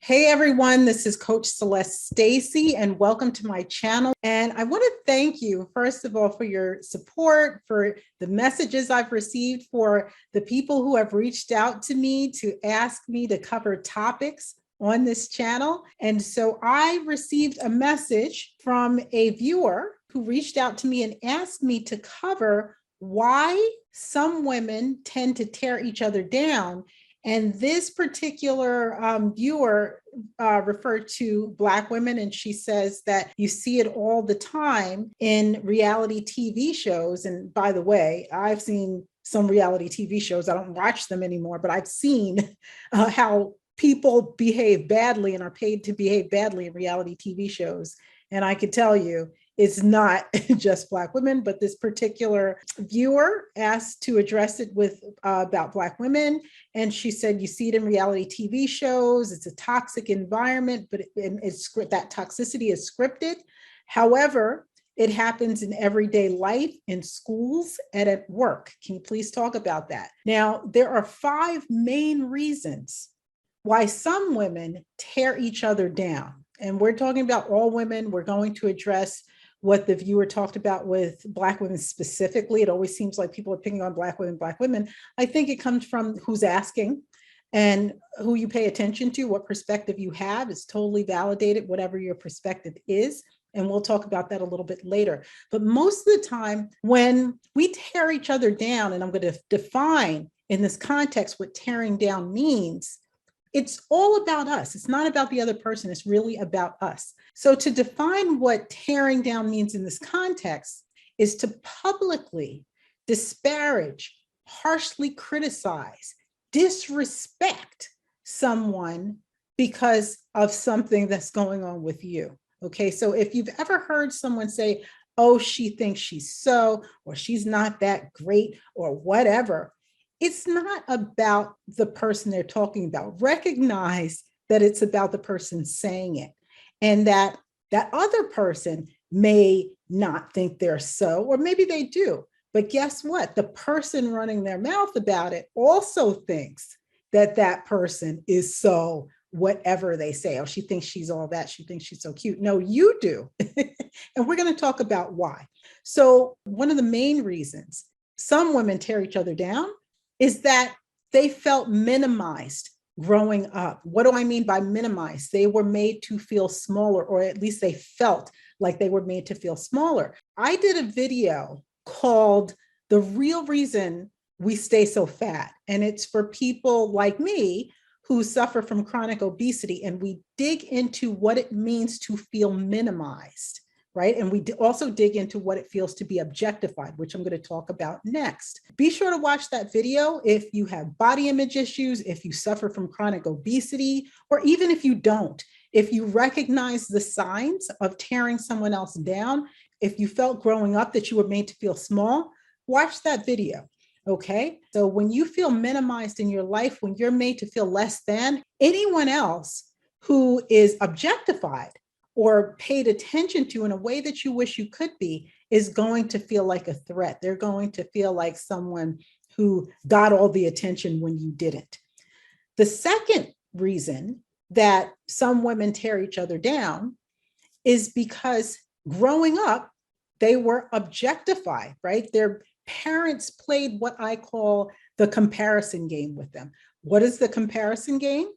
Hey everyone, this is Coach Celeste Stacy and welcome to my channel. And I want to thank you, first of all, for your support, for the messages I've received, for the people who have reached out to me to ask me to cover topics on this channel. And so I received a message from a viewer who reached out to me and asked me to cover why some women tend to tear each other down. And this particular viewer referred to Black women, and she says that you see it all the time in reality TV shows. And by the way, I've seen some reality TV shows. I don't watch them anymore, but I've seen how people behave badly and are paid to behave badly in reality TV shows. And I could tell you, it's not just Black women, but this particular viewer asked to address it with about Black women. And she said, you see it in reality TV shows. It's a toxic environment, but that toxicity is scripted. However, it happens in everyday life, in schools, and at work. Can you please talk about that? Now, there are 5 main reasons why some women tear each other down. And we're talking about all women. We're going to address what the viewer talked about with Black women specifically. It always seems like people are picking on Black women, Black women. I think it comes from who's asking and who you pay attention to, what perspective you have is totally validated, whatever your perspective is. And we'll talk about that a little bit later. But most of the time when we tear each other down, and I'm going to define in this context what tearing down means, it's all about us. It's not about the other person. It's really about us. So to define what tearing down means in this context is to publicly disparage, harshly criticize, disrespect someone because of something that's going on with you. Okay, so if you've ever heard someone say, oh, she thinks she's so, or she's not that great, or whatever, it's not about the person they're talking about. Recognize that it's about the person saying it, and that that other person may not think they're so, or maybe they do. But guess what? The person running their mouth about it also thinks that that person is so, whatever they say. Oh, she thinks she's all that. She thinks she's so cute. No, you do. And we're going to talk about why. So one of the main reasons some women tear each other down is that they felt minimized growing up. What do I mean by minimized? They were made to feel smaller, or at least they felt like they were made to feel smaller. I did a video called The Real Reason We Stay So Fat. And it's for people like me who suffer from chronic obesity. And we dig into what it means to feel minimized, right? And we also dig into what it feels to be objectified, which I'm going to talk about next. Be sure to watch that video if you have body image issues, if you suffer from chronic obesity, or even if you don't. If you recognize the signs of tearing someone else down, if you felt growing up that you were made to feel small, watch that video. Okay, so when you feel minimized in your life, when you're made to feel less than anyone else who is objectified or paid attention to in a way that you wish you could be, is going to feel like a threat. They're going to feel like someone who got all the attention when you didn't. The second reason that some women tear each other down is because growing up, they were objectified, right? Their parents played what I call the comparison game with them. What is the comparison game?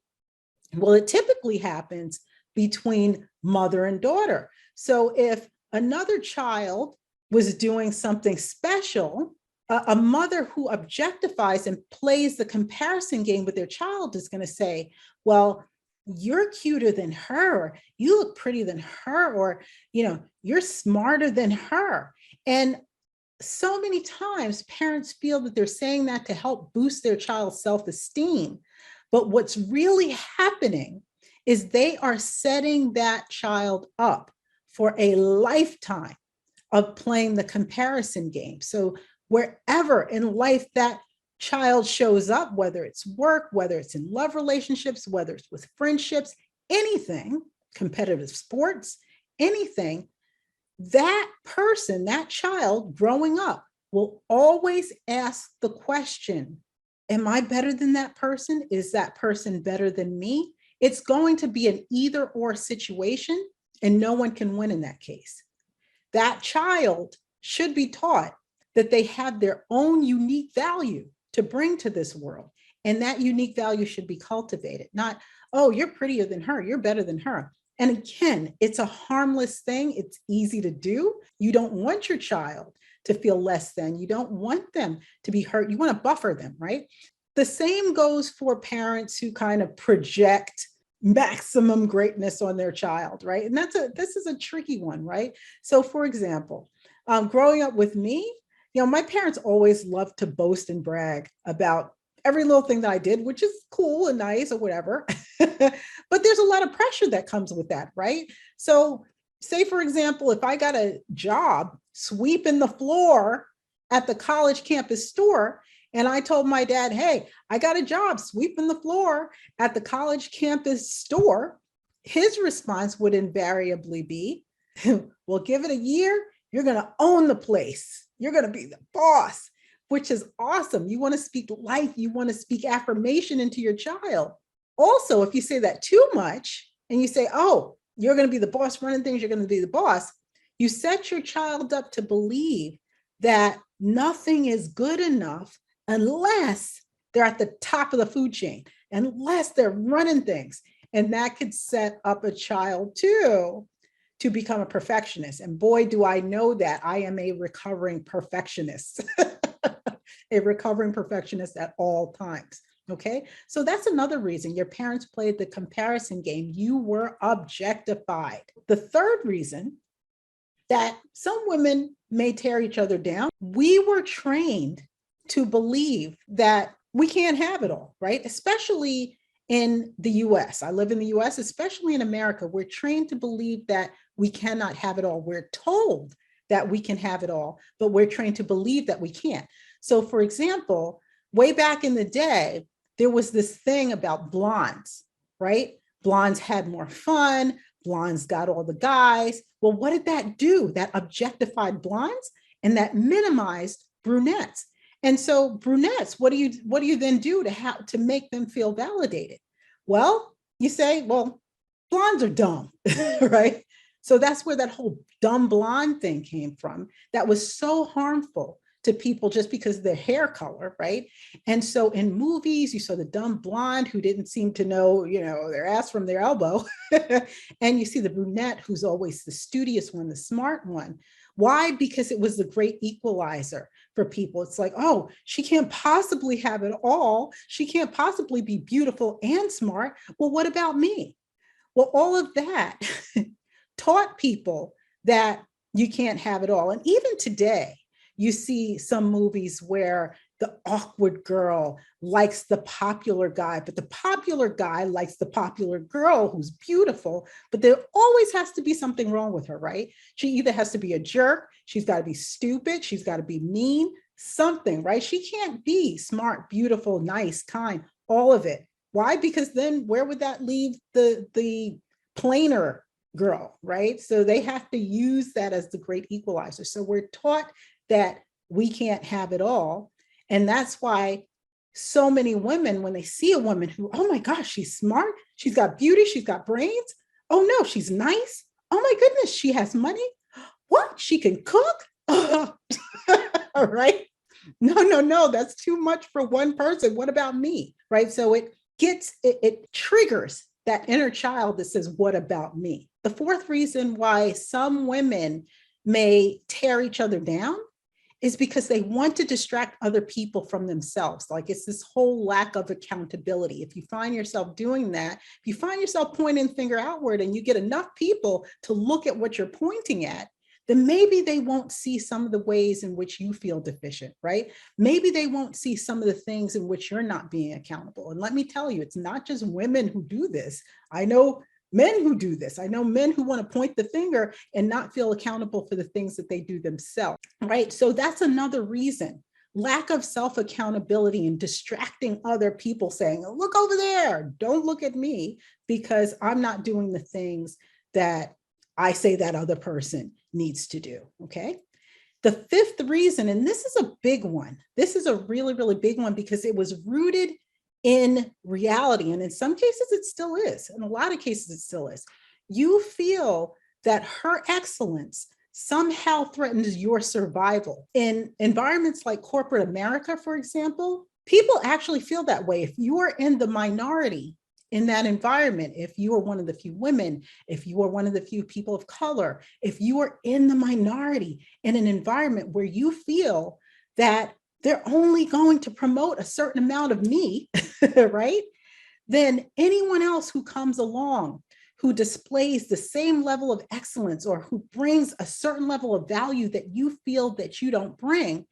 Well, it typically happens between mother and daughter. So if another child was doing something special, a mother who objectifies and plays the comparison game with their child is going to say, well, you're cuter than her, you look prettier than her, or, you know, you're smarter than her. And so many times parents feel that they're saying that to help boost their child's self-esteem. But what's really happening is they are setting that child up for a lifetime of playing the comparison game. So wherever in life that child shows up, whether it's work, whether it's in love relationships, whether it's with friendships, anything, competitive sports, anything, that person, that child growing up will always ask the question, am I better than that person? Is that person better than me? It's going to be an either or situation, and no one can win in that case. That child should be taught that they have their own unique value to bring to this world. And that unique value should be cultivated, not, oh, you're prettier than her, you're better than her. And again, it's a harmless thing. It's easy to do. You don't want your child to feel less than. You don't want them to be hurt. You want to buffer them, right? The same goes for parents who kind of project maximum greatness on their child, right? And this is a tricky one, right? So for example, growing up with me, my parents always loved to boast and brag about every little thing that I did, which is cool and nice or whatever. But there's a lot of pressure that comes with that, right? So say, for example, if I got a job sweeping the floor at the college campus store, and I told my dad, hey, I got a job sweeping the floor at the college campus store, his response would invariably be, well, give it a year, you're going to own the place. You're going to be the boss, which is awesome. You want to speak life. You want to speak affirmation into your child. Also, if you say that too much and you say, oh, you're going to be the boss running things, you're going to be the boss, you set your child up to believe that nothing is good enough unless they're at the top of the food chain, unless they're running things. And that could set up a child too to become a perfectionist. And boy, do I know that I am a recovering perfectionist, a recovering perfectionist at all times. Okay, so that's another reason your parents played the comparison game. You were objectified. The third reason that some women may tear each other down, we were trained to believe that we can't have it all, right? Especially in the US. I live in the US, especially in America. We're trained to believe that we cannot have it all. We're told that we can have it all, but we're trained to believe that we can't. So for example, way back in the day, there was this thing about blondes, right? Blondes had more fun. Blondes got all the guys. Well, what did that do? That objectified blondes and that minimized brunettes. And so brunettes, what do you then do to make them feel validated? Well, you say, well, blondes are dumb, right? So that's where that whole dumb blonde thing came from. That was so harmful to people just because of their hair color, right? And so in movies, you saw the dumb blonde who didn't seem to know, their ass from their elbow. And you see the brunette who's always the studious one, the smart one. Why? Because it was the great equalizer for people. It's like, oh, she can't possibly have it all. She can't possibly be beautiful and smart. Well, what about me? Well, all of that taught people that you can't have it all. And even today, you see some movies where the awkward girl likes the popular guy, but the popular guy likes the popular girl who's beautiful, but there always has to be something wrong with her, right? She either has to be a jerk, she's got to be stupid, she's got to be mean, something, right? She can't be smart, beautiful, nice, kind, all of it. Why? Because then where would that leave the plainer girl, right? So they have to use that as the great equalizer. So we're taught that we can't have it all. And that's why so many women, when they see a woman who, oh my gosh, she's smart, she's got beauty, she's got brains. Oh no, she's nice. Oh my goodness, she has money. What? She can cook? All right. No, that's too much for one person. What about me? Right. So it triggers that inner child that says, what about me? The fourth reason why some women may tear each other down is because they want to distract other people from themselves. Like it's this whole lack of accountability. If you find yourself doing that, if you find yourself pointing the finger outward and you get enough people to look at what you're pointing at, then maybe they won't see some of the ways in which you feel deficient, right? Maybe they won't see some of the things in which you're not being accountable. And let me tell you, it's not just women who do this. I know men who do this. I know men who want to point the finger and not feel accountable for the things that they do themselves, right? So that's another reason. Lack of self-accountability and distracting other people saying, look over there, don't look at me because I'm not doing the things that I say that other person needs to do, okay? The fifth reason, and this is a big one. This is a really, really big one because it was rooted in reality, and in some cases it still is, in a lot of cases it still is, you feel that her excellence somehow threatens your survival. In environments like corporate America, for example, people actually feel that way. If you are in the minority in that environment, if you are one of the few women, if you are one of the few people of color, if you are in the minority in an environment where you feel that they're only going to promote a certain amount of me, right? Then anyone else who comes along who displays the same level of excellence or who brings a certain level of value that you feel that you don't bring,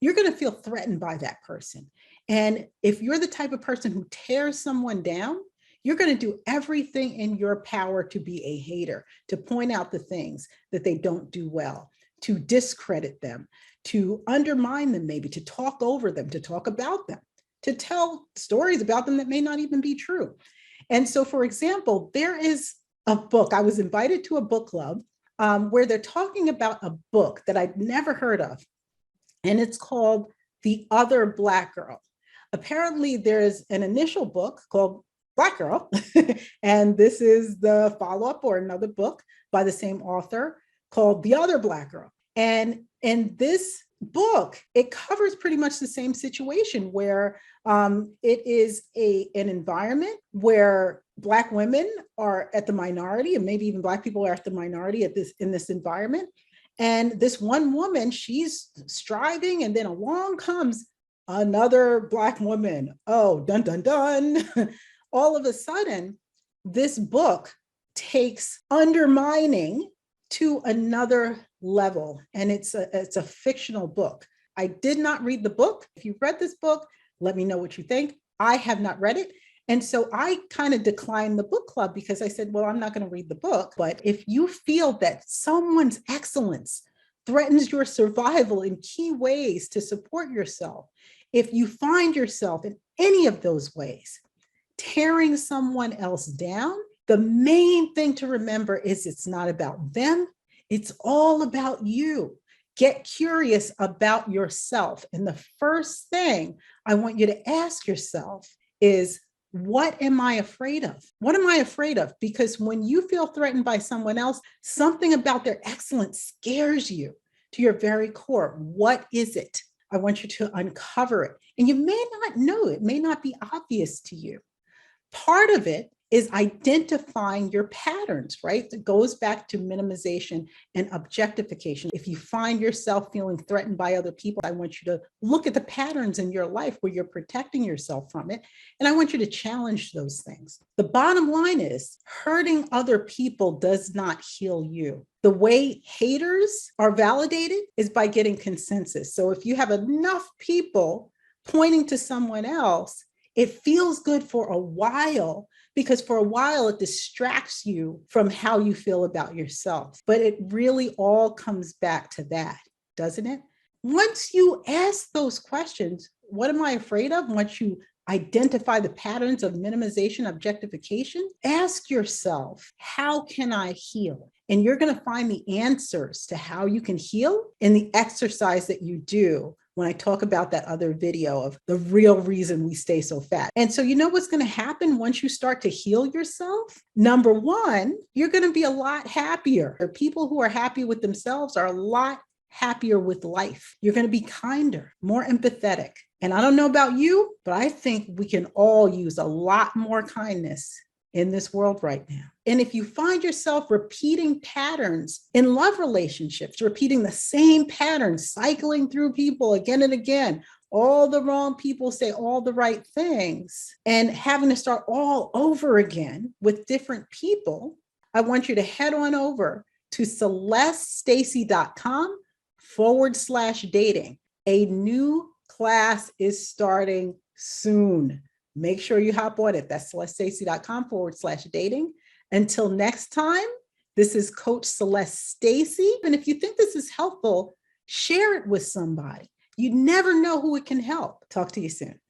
you're going to feel threatened by that person. And if you're the type of person who tears someone down, you're going to do everything in your power to be a hater, to point out the things that they don't do well, to discredit them, to undermine them, maybe to talk over them, to talk about them, to tell stories about them that may not even be true. And so, for example, there is a book, I was invited to a book club where they're talking about a book that I'd never heard of, and it's called The Other Black Girl. Apparently, there's an initial book called Black Girl, and this is the follow-up or another book by the same author called The Other Black Girl. And in this book, it covers pretty much the same situation where it is an environment where Black women are at the minority, and maybe even Black people are at the minority in this environment. And this one woman, she's striving, and then along comes another Black woman. Oh, dun, dun, dun. All of a sudden, this book takes undermining to another level. And it's a fictional book. I did not read the book. If you've read this book, let me know what you think. I have not read it. And so I kind of declined the book club because I said, well, I'm not going to read the book. But if you feel that someone's excellence threatens your survival in key ways to support yourself, if you find yourself in any of those ways, tearing someone else down, the main thing to remember is it's not about them. It's all about you. Get curious about yourself. And the first thing I want you to ask yourself is, what am I afraid of? What am I afraid of? Because when you feel threatened by someone else, something about their excellence scares you to your very core. What is it? I want you to uncover it. And you may not know, it may not be obvious to you. Part of it is identifying your patterns, right? It goes back to minimization and objectification. If you find yourself feeling threatened by other people, I want you to look at the patterns in your life where you're protecting yourself from it. And I want you to challenge those things. The bottom line is, hurting other people does not heal you. The way haters are validated is by getting consensus. So if you have enough people pointing to someone else, it feels good for a while, because for a while it distracts you from how you feel about yourself. But it really all comes back to that, doesn't it? Once you ask those questions, what am I afraid of? Once you identify the patterns of minimization, objectification, ask yourself, how can I heal? And you're going to find the answers to how you can heal in the exercise that you do when I talk about that other video of the real reason we stay so fat. And so you know what's going to happen once you start to heal yourself? Number one, you're going to be a lot happier. People who are happy with themselves are a lot happier with life. You're going to be kinder, more empathetic. And I don't know about you, but I think we can all use a lot more kindness in this world right now. And if you find yourself repeating patterns in love relationships, repeating the same patterns, cycling through people again and again, all the wrong people say all the right things, and having to start all over again with different people, I want you to head on over to CelesteStacy.com/dating. A new class is starting soon. Make sure you hop on it. That's CelesteStacy.com/dating. Until next time, this is Coach Celeste Stacy. And if you think this is helpful, share it with somebody. You never know who it can help. Talk to you soon.